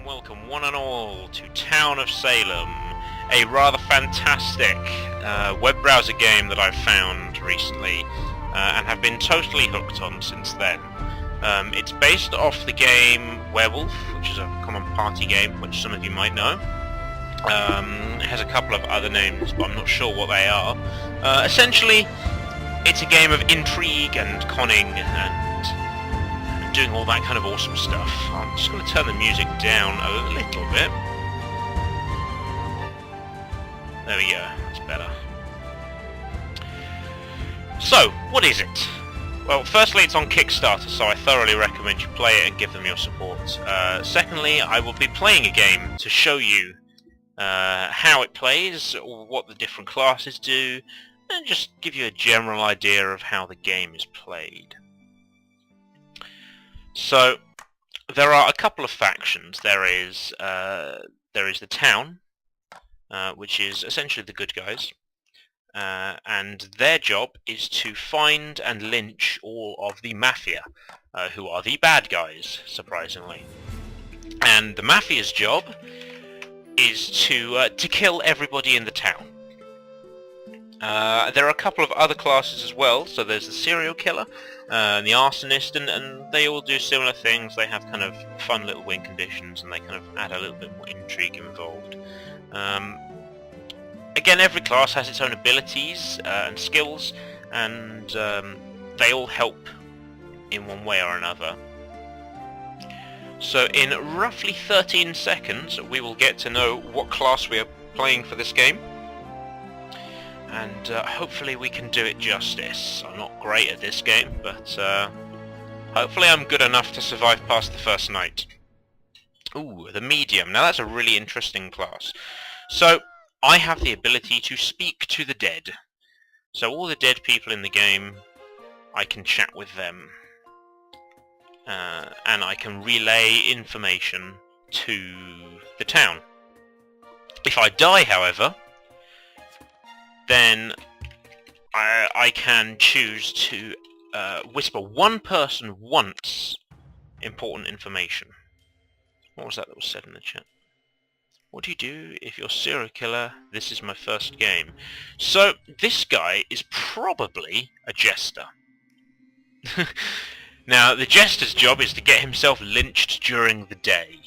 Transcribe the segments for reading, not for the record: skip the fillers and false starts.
and welcome one and all to Town of Salem, a rather fantastic web browser game that I've found recently and have been totally hooked on since then. It's based off the game Werewolf, which is a common party game, which some of you might know. It has a couple of other names, but I'm not sure what they are. Essentially, it's a game of intrigue and conning and doing all that kind of awesome stuff. I'm just going to turn the music down a little bit. There we go, that's better. So, what is it? Well, firstly, it's on Kickstarter, so I thoroughly recommend you play it and give them your support. Secondly, I will be playing a game to show you how it plays, or what the different classes do, and just give you a general idea of how the game is played. So, there are a couple of factions. There is the town, which is essentially the good guys, and their job is to find and lynch all of the mafia, who are the bad guys, surprisingly. And the mafia's job is to kill everybody in the town. There are a couple of other classes as well, so there's the serial killer, and the arsonist, and they all do similar things. They have kind of fun little win conditions, and they kind of add a little bit more intrigue involved. Again, every class has its own abilities and skills, and they all help in one way or another. So in roughly 13 seconds, we will get to know what class we are playing for this game. And hopefully we can do it justice. I'm not great at this game, but hopefully I'm good enough to survive past the first night. Ooh, the medium. Now that's a really interesting class. So, I have the ability to speak to the dead. So all the dead people in the game, I can chat with them. And I can relay information to the town. If I die, however, then I can choose to whisper one person once important information. What was that was said in the chat? What do you do if you're a serial killer? This is my first game. So, this guy is probably a jester. Now, the jester's job is to get himself lynched during the day.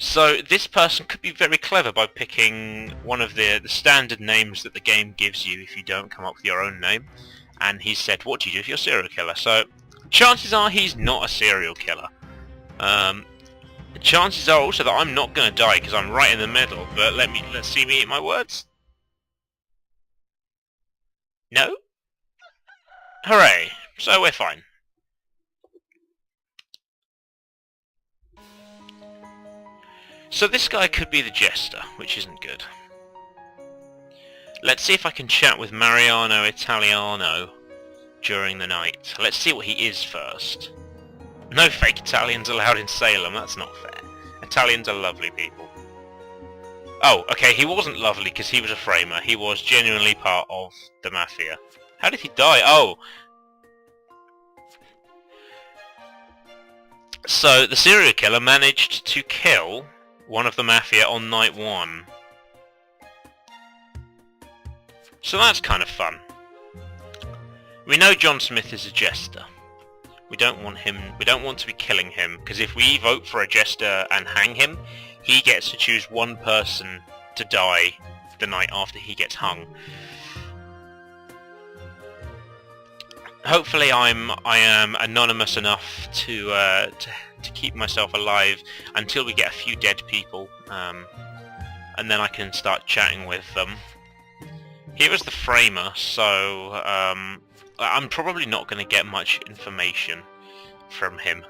So this person could be very clever by picking one of the standard names that the game gives you if you don't come up with your own name. And he said, what do you do if you're a serial killer? So chances are he's not a serial killer. Chances are also that I'm not going to die because I'm right in the middle. But let's see me eat my words. No? Hooray. So we're fine. So this guy could be the jester, which isn't good. Let's see if I can chat with Mariano Italiano during the night. Let's see what he is first. No fake Italians allowed in Salem, that's not fair. Italians are lovely people. Oh, okay, he wasn't lovely because he was a framer. He was genuinely part of the mafia. How did he die? Oh! So, the serial killer managed to kill one of the mafia on night one. So that's kind of fun. We know John Smith is a jester. We don't want to be killing him, because if we vote for a jester and hang him, he gets to choose one person to die the night after he gets hung. Hopefully I am anonymous enough to keep myself alive until we get a few dead people, and then I can start chatting with them. Here is the framer, so I'm probably not going to get much information from him.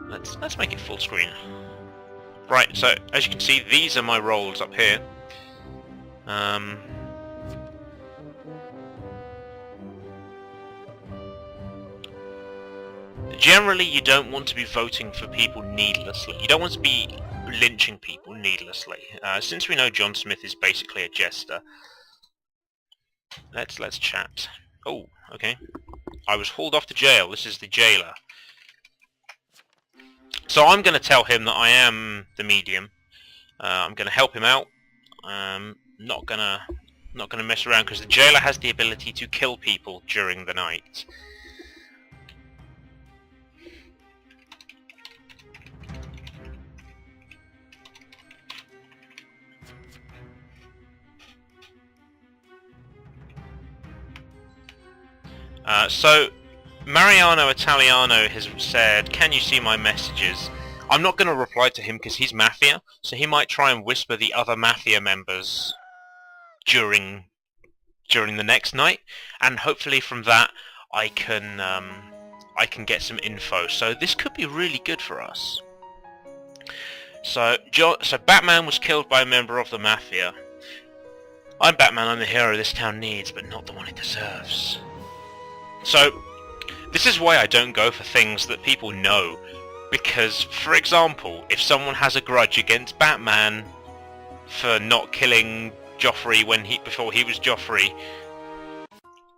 Let's make it full screen. Right, so as you can see, these are my roles up here. Generally, you don't want to be voting for people needlessly. You don't want to be lynching people needlessly. Since we know John Smith is basically a jester, let's chat. Oh, okay. I was hauled off to jail. This is the jailer. So I'm going to tell him that I am the medium. I'm going to help him out. Not gonna mess around, because the jailer has the ability to kill people during the night. So Mariano Italiano has said, "Can you see my messages?" I'm not going to reply to him because he's Mafia, so he might try and whisper the other Mafia members during the next night, and hopefully from that I can get some info. So this could be really good for us. So Batman was killed by a member of the Mafia. I'm Batman. I'm the hero this town needs, but not the one it deserves. So this is why I don't go for things that people know. Because, for example, if someone has a grudge against Batman for not killing Joffrey before he was Joffrey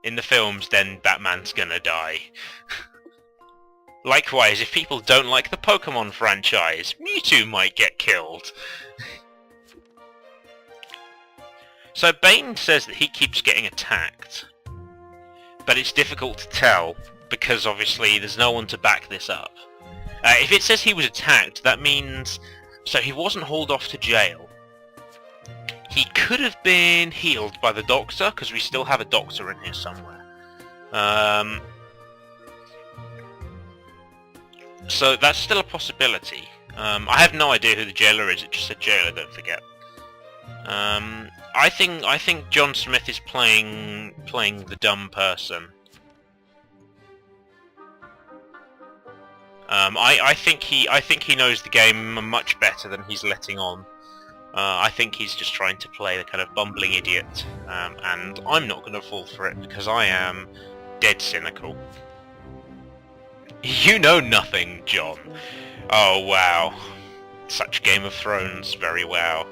in the films, then Batman's gonna die. Likewise, if people don't like the Pokemon franchise, Mewtwo might get killed. So Bane says that he keeps getting attacked, but it's difficult to tell because obviously there's no one to back this up. If it says he was attacked, that means... So he wasn't hauled off to jail. He could have been healed by the doctor, because we still have a doctor in here somewhere. So that's still a possibility. I have no idea who the jailer is, it just said jailer, don't forget. I think John Smith is playing the dumb person. I think he knows the game much better than he's letting on. I think he's just trying to play the kind of bumbling idiot, and I'm not going to fall for it because I am dead cynical. You know nothing, John. Oh wow, such Game of Thrones, very wow.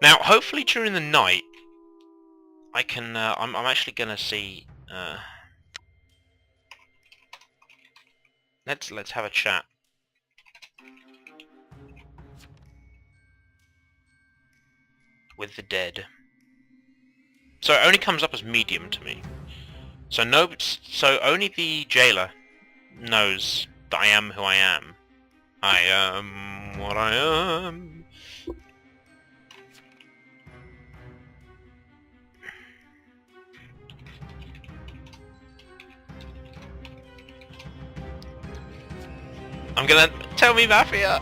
Now, hopefully during the night, I can. I'm actually gonna see. Let's have a chat with the dead. So it only comes up as medium to me. So only the jailer knows that I am who I am. I am what I am. I'm gonna tell me, Mafia.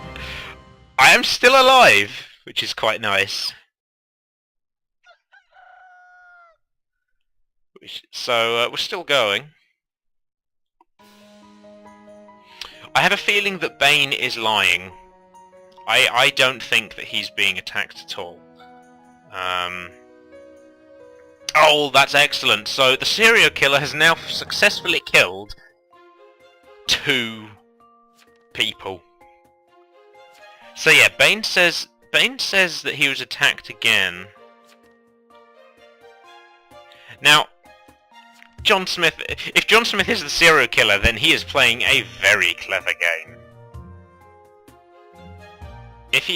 I am still alive, which is quite nice. So we're still going. I have a feeling that Bane is lying. I don't think that he's being attacked at all. Oh, that's excellent. So the serial killer has now successfully killed 2 people. So yeah, Bane says that he was attacked again. Now, John Smith, if John Smith is the serial killer, then he is playing a very clever game. If he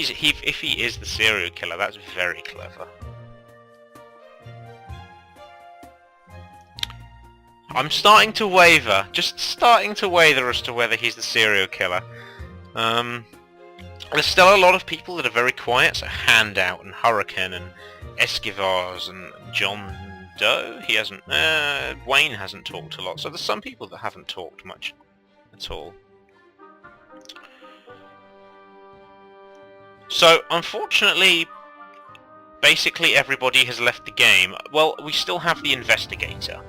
is the serial killer, that's very clever. I'm starting to waver, just starting to waver as to whether he's the serial killer. There's still a lot of people that are very quiet, so Handout and Hurricane and Esquivars and John Doe. He hasn't. Wayne hasn't talked a lot, so there's some people that haven't talked much at all. So unfortunately, basically everybody has left the game. Well, we still have the investigator.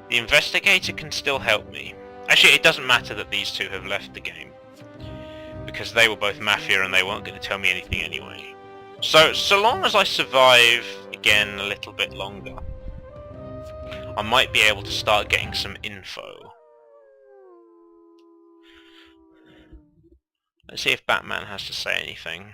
The investigator can still help me. Actually, it doesn't matter that these 2 have left the game, because they were both Mafia and they weren't going to tell me anything anyway. So long as I survive again a little bit longer, I might be able to start getting some info. Let's see if Batman has to say anything.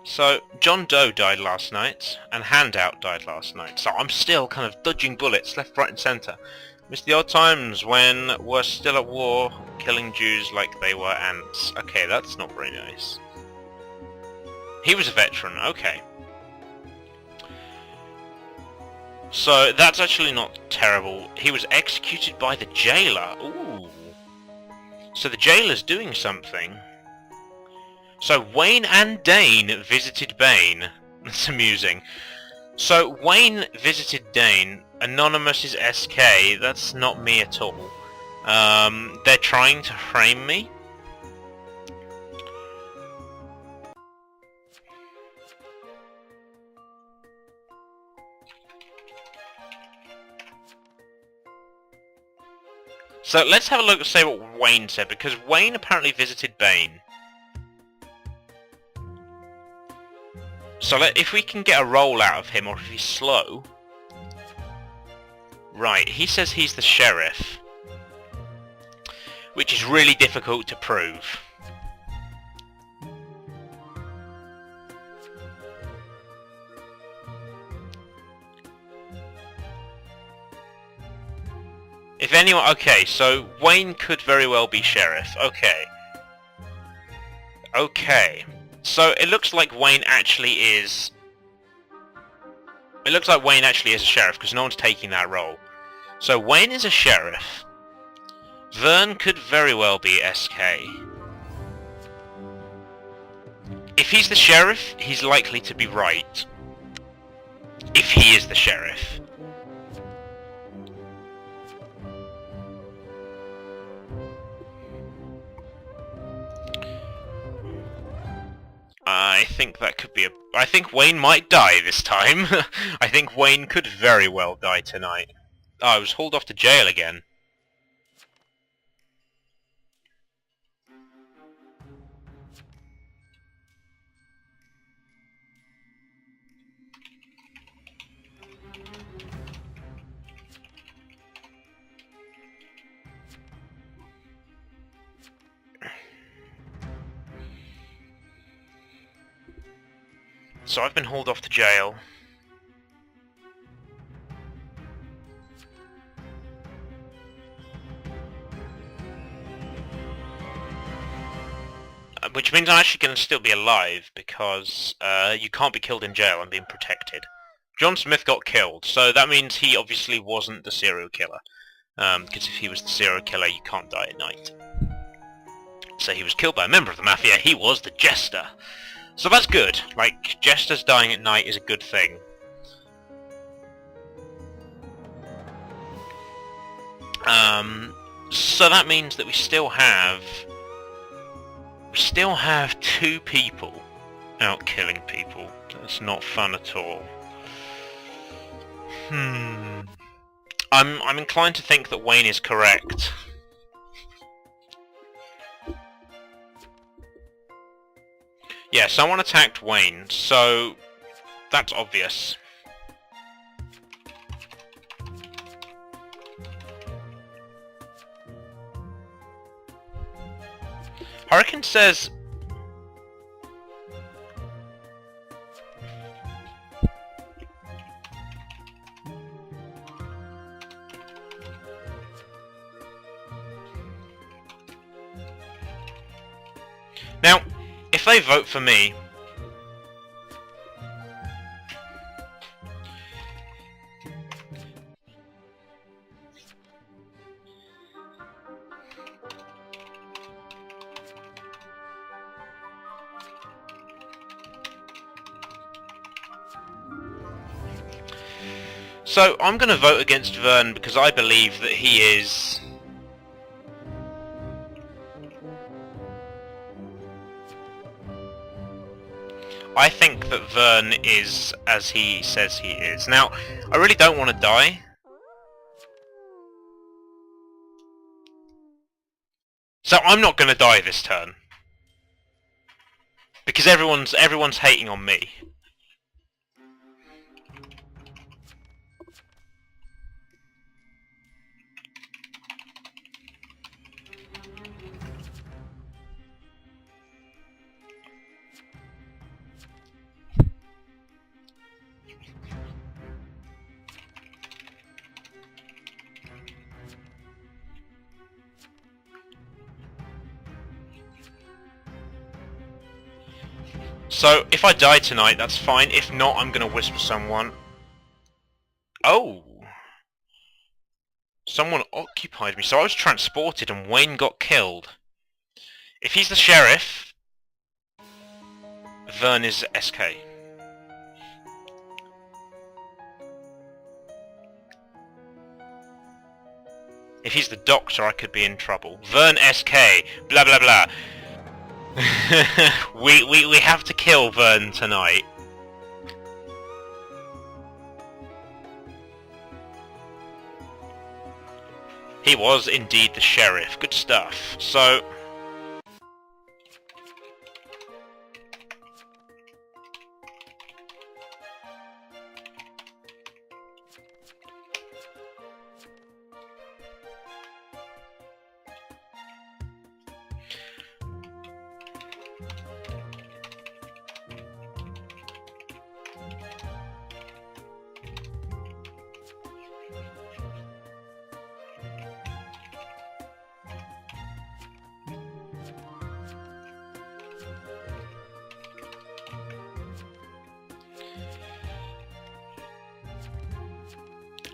So, John Doe died last night, and Handout died last night, so I'm still kind of dodging bullets left, right and centre. Miss the old times when we're still at war, killing Jews like they were ants. Okay, that's not very nice. He was a veteran, okay. So, that's actually not terrible. He was executed by the jailer. Ooh. So the jailer's doing something. So Wayne and Dane visited Bane. That's amusing. So Wayne visited Dane. Anonymous is SK. That's not me at all. They're trying to frame me. So let's have a look and say what Wayne said, because Wayne apparently visited Bane. So if we can get a roll out of him, or if he's slow... Right, he says he's the sheriff. Which is really difficult to prove. If anyone... Okay, so Wayne could very well be sheriff. Okay. Okay. So it looks like Wayne actually is... It looks like Wayne actually is a sheriff, because no one's taking that role. So Wayne is a sheriff. Vern could very well be SK. If he's the sheriff, he's likely to be right. If he is the sheriff. I think that could be a... I think Wayne might die this time. I think Wayne could very well die tonight. Oh, I was hauled off to jail again. So I've been hauled off to jail. Which means I'm actually going to still be alive, because you can't be killed in jail and being protected. John Smith got killed, so that means he obviously wasn't the serial killer. Because if he was the serial killer, you can't die at night. So he was killed by a member of the Mafia, he was the Jester. So that's good. Like, Jesters dying at night is a good thing. So that means that we still have 2 people out killing people. That's not fun at all. I'm inclined to think that Wayne is correct. Yeah, someone attacked Wayne, so that's obvious. Hurricane says... Now, if they vote for me... So, I'm going to vote against Vern because I believe that he is... I think that Vern is as he says he is. Now, I really don't want to die. So I'm not going to die this turn. Because everyone's hating on me. So, if I die tonight, that's fine. If not, I'm gonna whisper someone. Oh! Someone occupied me, so I was transported and Wayne got killed. If he's the sheriff, Vern is SK. If he's the doctor, I could be in trouble. Vern SK, blah blah blah. we have to kill Vern tonight. He was indeed the sheriff. Good stuff. So...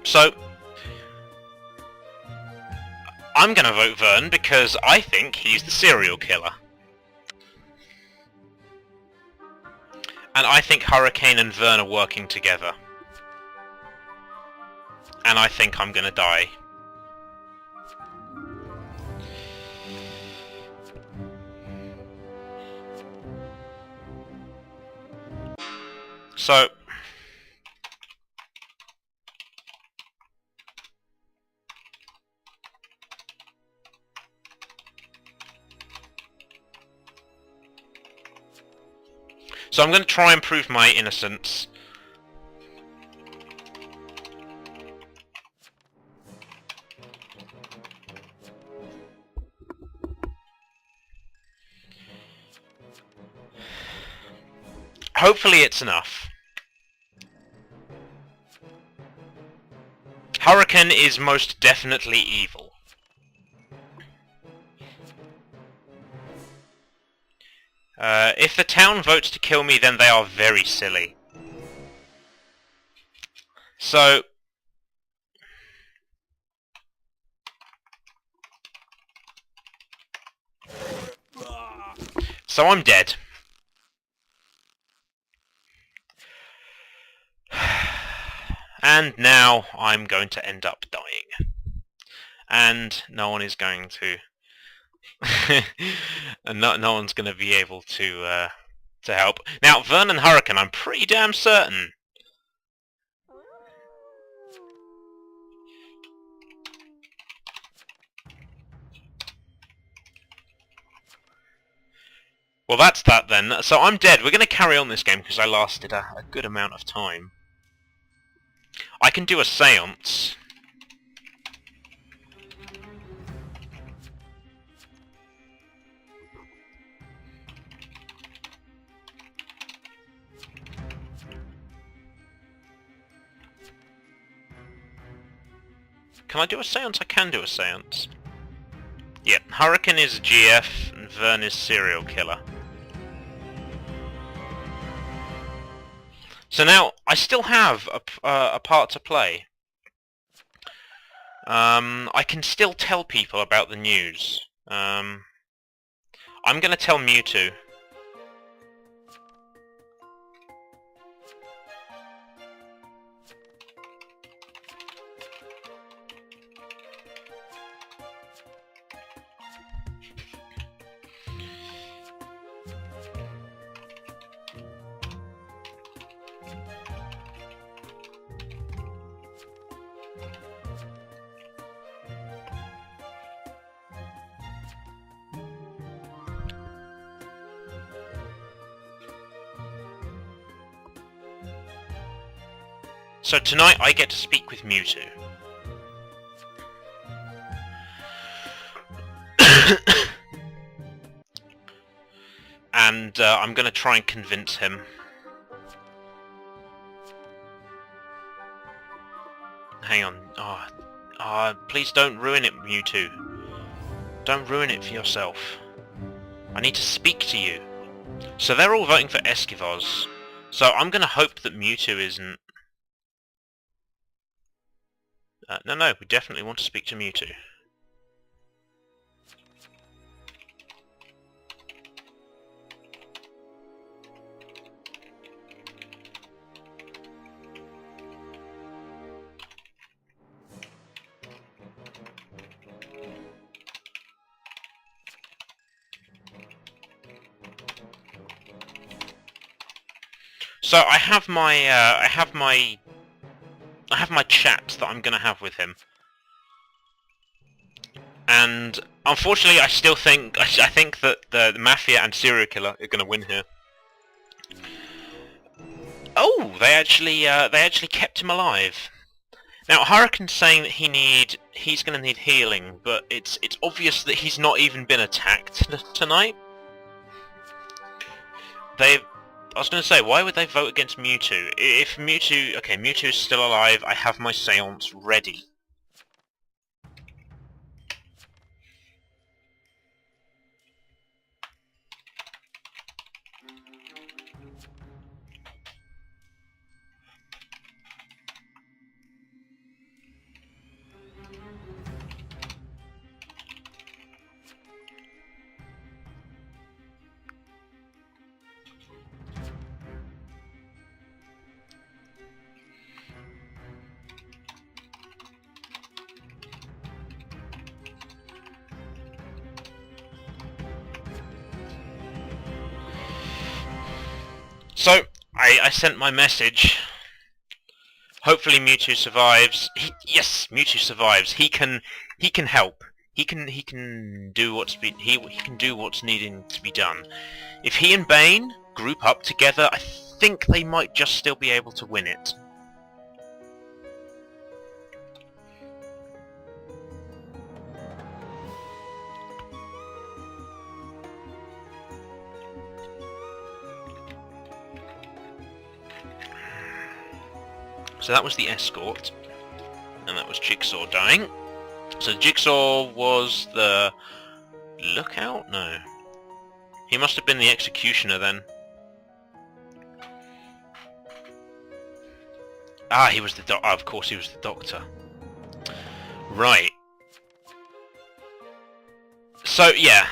So, I'm gonna vote Vern because I think he's the serial killer. And I think Hurricane and Vern are working together. And I think I'm gonna die. So... So I'm going to try and prove my innocence. Hopefully it's enough. Hurricane is most definitely evil. If the town votes to kill me, then they are very silly. So... So I'm dead. And now I'm going to end up dying. And no one is going to... and no one's going to be able to help. Now, Vern and Hurricane, I'm pretty damn certain. Well, that's that then. So I'm dead. We're going to carry on this game because I lasted a good amount of time. I can do a seance. Can I do a seance? I can do a seance. Yep, Hurricane is GF and Vern is serial killer. So now, I still have a part to play. I can still tell people about the news. I'm gonna tell Mewtwo. So tonight I get to speak with Mewtwo. And I'm going to try and convince him. Hang on. Please don't ruin it, Mewtwo. Don't ruin it for yourself. I need to speak to you. So they're all voting for Esquivoz. So I'm going to hope that Mewtwo isn't... no, we definitely want to speak to Mewtwo. So I have my chat that I'm going to have with him. And unfortunately, I think that the Mafia and Serial Killer are going to win here. Oh, they actually kept him alive. Now Hurricane's saying that he's going to need healing, but it's obvious that he's not even been attacked tonight. I was going to say, why would they vote against Mewtwo? If Mewtwo... Okay, Mewtwo's still alive, I have my seance ready. So, I sent my message. Hopefully Mewtwo survives. Yes, Mewtwo survives. He can help. He can do what's needing to be done. If he and Bane group up together, I think they might just still be able to win it. So that was the escort, and that was Jigsaw dying. So Jigsaw was the lookout? No. He must have been the executioner then. Ah, he was the of course he was the doctor. Right. So, yeah.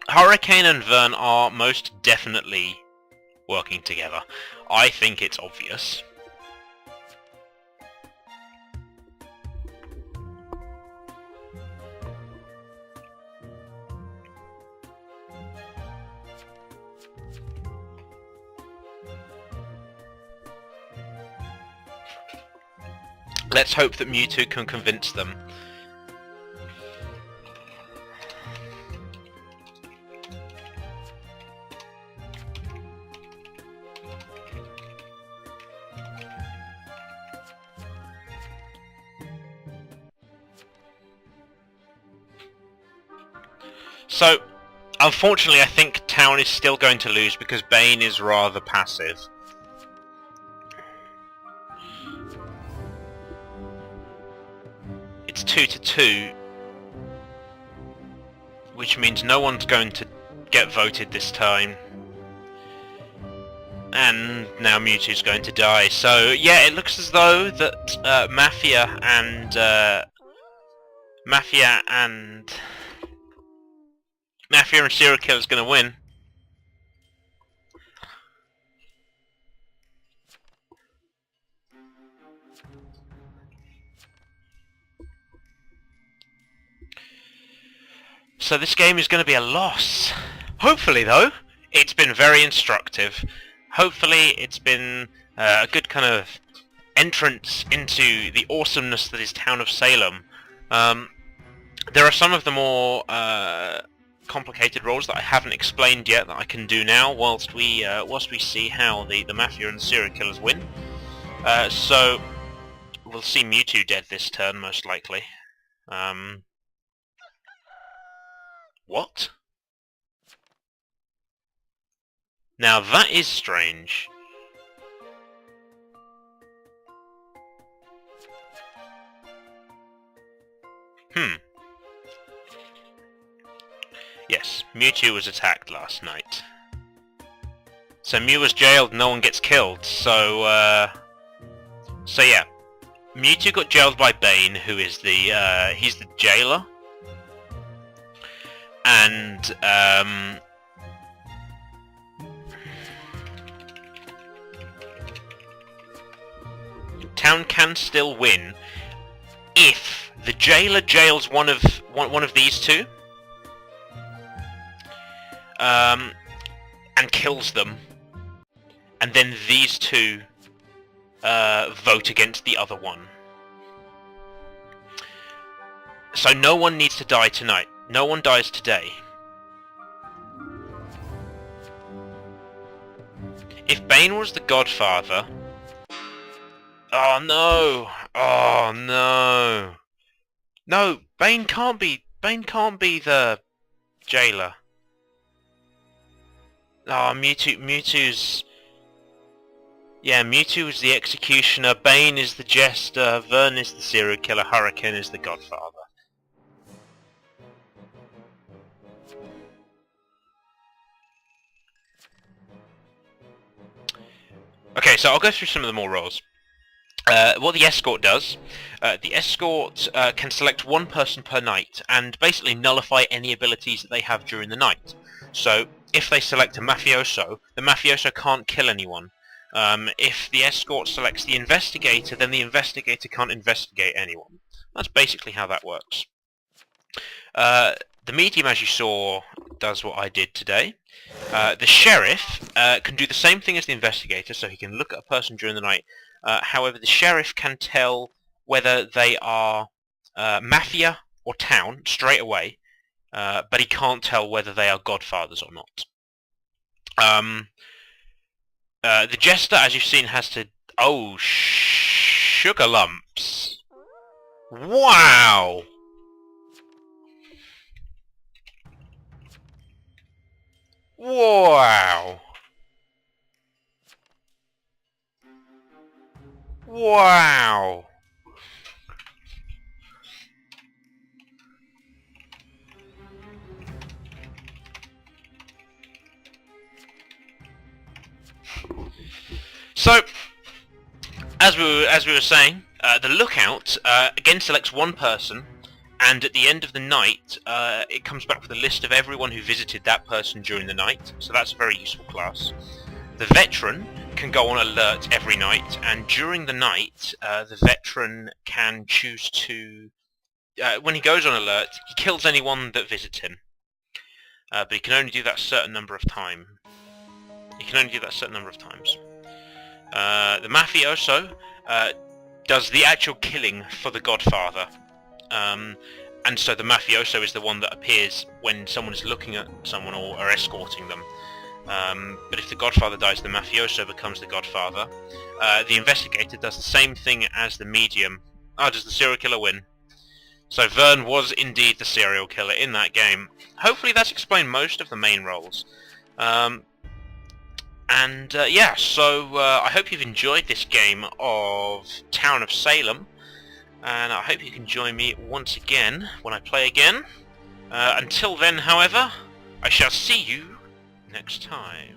Hurricane and Vern are most definitely working together. I think it's obvious. Let's hope that Mewtwo can convince them. So, unfortunately, I think Town is still going to lose because Bane is rather passive. It's 2-2, which means no one's going to get voted this time. And now Mewtwo's going to die. So, yeah, it looks as though that Mafia and Serial Killer is going to win. So this game is going to be a loss. Hopefully, though, it's been very instructive. Hopefully, it's been a good kind of entrance into the awesomeness that is Town of Salem. There are some of the more complicated roles that I haven't explained yet that I can do now, whilst we see how the Mafia and the Serial Killers win. So we'll see Mewtwo dead this turn, most likely. What? Now that is strange. Yes, Mewtwo was attacked last night. So Mew was jailed, no one gets killed. So yeah, Mewtwo got jailed by Bane, who is the he's the jailer, and Town can still win if the jailer jails one of these two, and kills them, and then these two vote against the other one. So no one needs to die tonight. No one dies today. If Bane was the Godfather... Oh no! Oh no! No, Bane can't be the jailer. Oh, Mewtwo's... Yeah, Mewtwo is the executioner, Bane is the jester, Vern is the serial killer, Hurricane is the Godfather. Okay, so I'll go through some of the more roles. What the escort does, the escort can select one person per night and basically nullify any abilities that they have during the night. So, if they select a mafioso, the mafioso can't kill anyone. If the escort selects the investigator, then the investigator can't investigate anyone. That's basically how that works. The medium, as you saw, does what I did today. The sheriff can do the same thing as the investigator, so he can look at a person during the night. However, the sheriff can tell whether they are mafia or town straight away, but he can't tell whether they are godfathers or not. The jester, as you've seen, has to... Oh, sugar lumps. Wow! Wow! Wow! So, as we were saying, the lookout again selects one person, and at the end of the night, it comes back with a list of everyone who visited that person during the night. So that's a very useful class. The veteran can go on alert every night, and during the night, the veteran can choose to, when he goes on alert, he kills anyone that visits him. But he can only do that a certain number of times. The mafioso does the actual killing for the Godfather, and so the mafioso is the one that appears when someone is looking at someone or are escorting them. But if the Godfather dies, the mafioso becomes the Godfather. The investigator does the same thing as the medium. Oh, does the serial killer win? So Vern was indeed the serial killer in that game. Hopefully that's explained most of the main roles. Yeah, so I hope you've enjoyed this game of Town of Salem, and I hope you can join me once again when I play again. Until then, however, I shall see you next time.